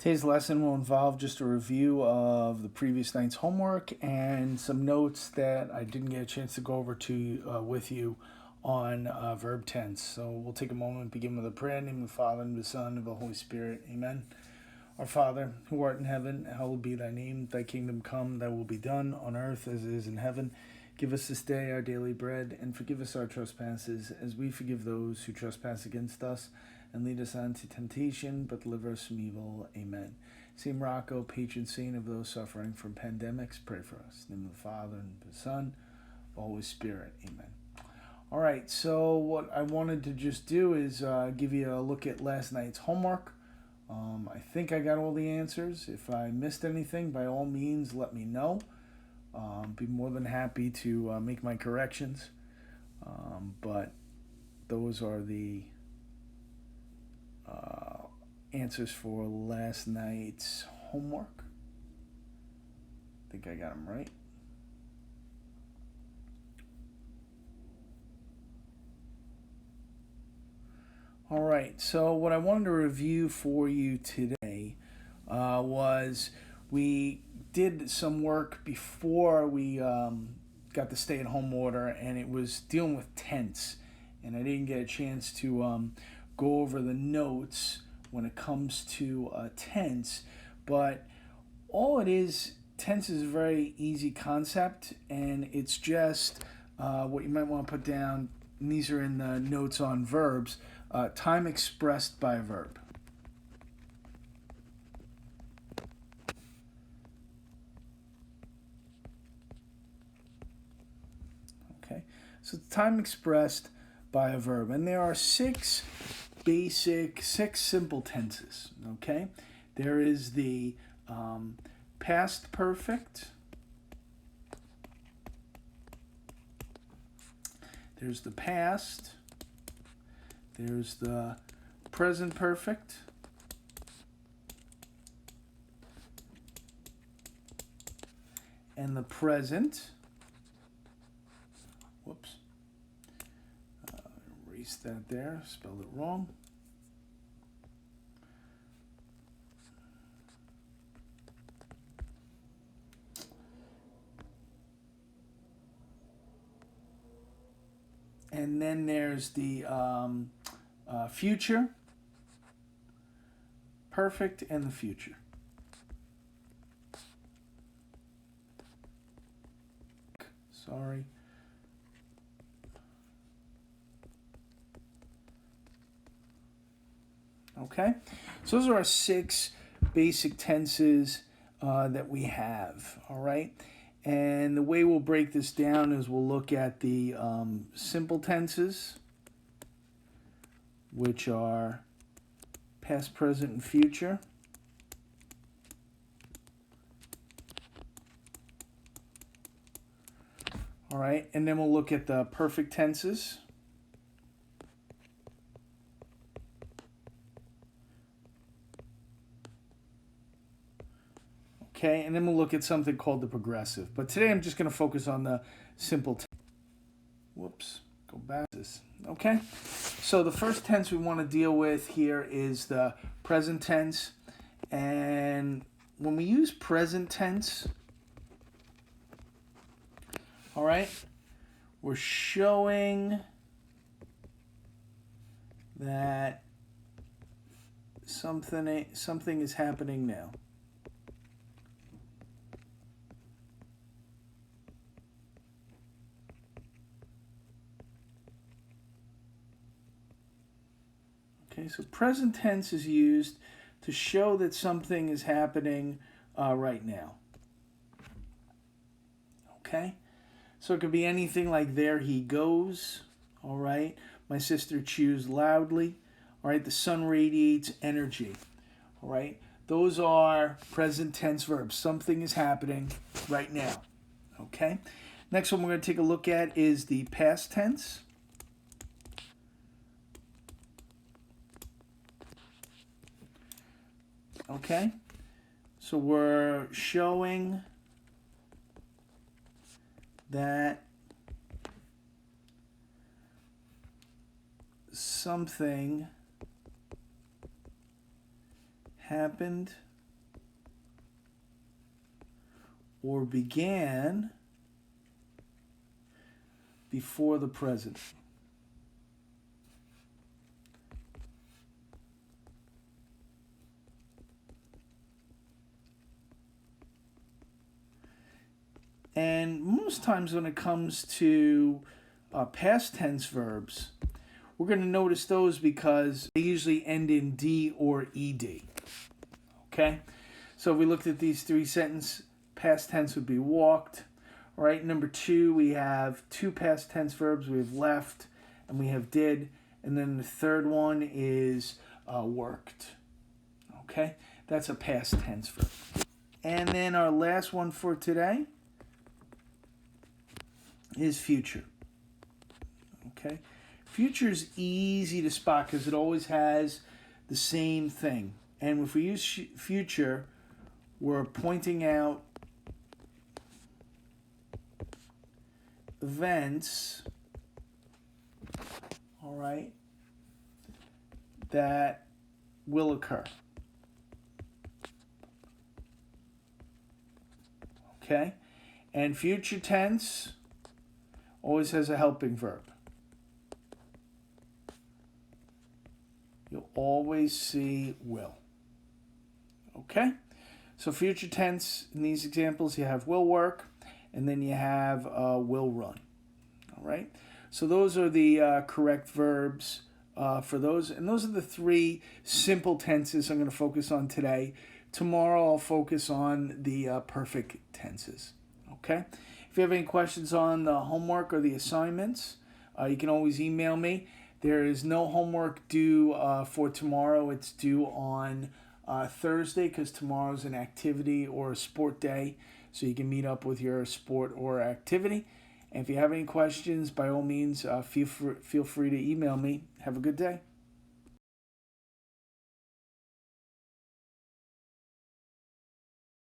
Today's lesson will involve just a review of the previous night's homework and some notes that I didn't get a chance to go over with you on verb tense. So we'll take a moment, begin with a prayer in the name of the Father, and the Son, and the Holy Spirit. Amen. Our Father, who art in heaven, hallowed be thy name. Thy kingdom come, thy will be done on earth as it is in heaven. Give us this day our daily bread, and forgive us our trespasses, as we forgive those who trespass against us. And lead us not into temptation, but deliver us from evil. Amen. Saint Rocco, patron saint of those suffering from pandemics, pray for us. In the name of the Father, and the Son, and the Holy Spirit. Amen. All right, so what I wanted to just do is give you a look at last night's homework. I think I got all the answers. If I missed anything, by all means, let me know. Be more than happy to make my corrections. But those are the answers for last night's homework. I think I got them right. All right, so what I wanted to review for you today was we did some work before we got the stay-at-home order, and it was dealing with tense, and I didn't get a chance to go over the notes when it comes to tense, but all it is, tense is a very easy concept, and it's just what you might want to put down, and these are in the notes on verbs, time expressed by a verb. Okay, so time expressed by a verb, and there are six simple tenses. Okay, there is the past perfect, there's the past, there's the present perfect, and the present. Whoops. Erase that there, spelled it wrong. And then there's the future, perfect, and the future. Sorry. Okay, so those are our six basic tenses that we have, all right? And the way we'll break this down is we'll look at the simple tenses, which are past, present, and future. All right, and then we'll look at the perfect tenses. Okay, and then we'll look at something called the progressive. But today I'm just going to focus on the simple tense. Whoops, go back to this. Okay, so the first tense we want to deal with here is the present tense. And when we use present tense, all right, we're showing that something is happening now. Okay, so present tense is used to show that something is happening right now. Okay, so it could be anything like there he goes, all right? My sister chews loudly, all right? The sun radiates energy, all right? Those are present tense verbs. Something is happening right now, okay? Next one we're going to take a look at is the past tense. Okay, so we're showing that something happened or began before the present. And most times when it comes to past tense verbs, we're going to notice those because they usually end in D or ED. Okay? So if we looked at these three sentences, past tense would be walked. All right, number 2, we have 2 past tense verbs. We have left and we have did. And then the third one is worked. Okay? That's a past tense verb. And then our last one for today is future. Okay? Future is easy to spot because it always has the same thing. And if we use future, we're pointing out events, all right, that will occur. Okay? And future tense always has a helping verb. You'll always see will. Okay? So future tense, in these examples, you have will work, and then you have will run. All right? So those are the correct verbs for those. And those are the 3 simple tenses I'm going to focus on today. Tomorrow I'll focus on the perfect tenses. Okay? If you have any questions on the homework or the assignments, you can always email me. There is no homework due for tomorrow. It's due on Thursday because tomorrow's an activity or a sport day. So you can meet up with your sport or activity. And if you have any questions, by all means, feel free to email me. Have a good day.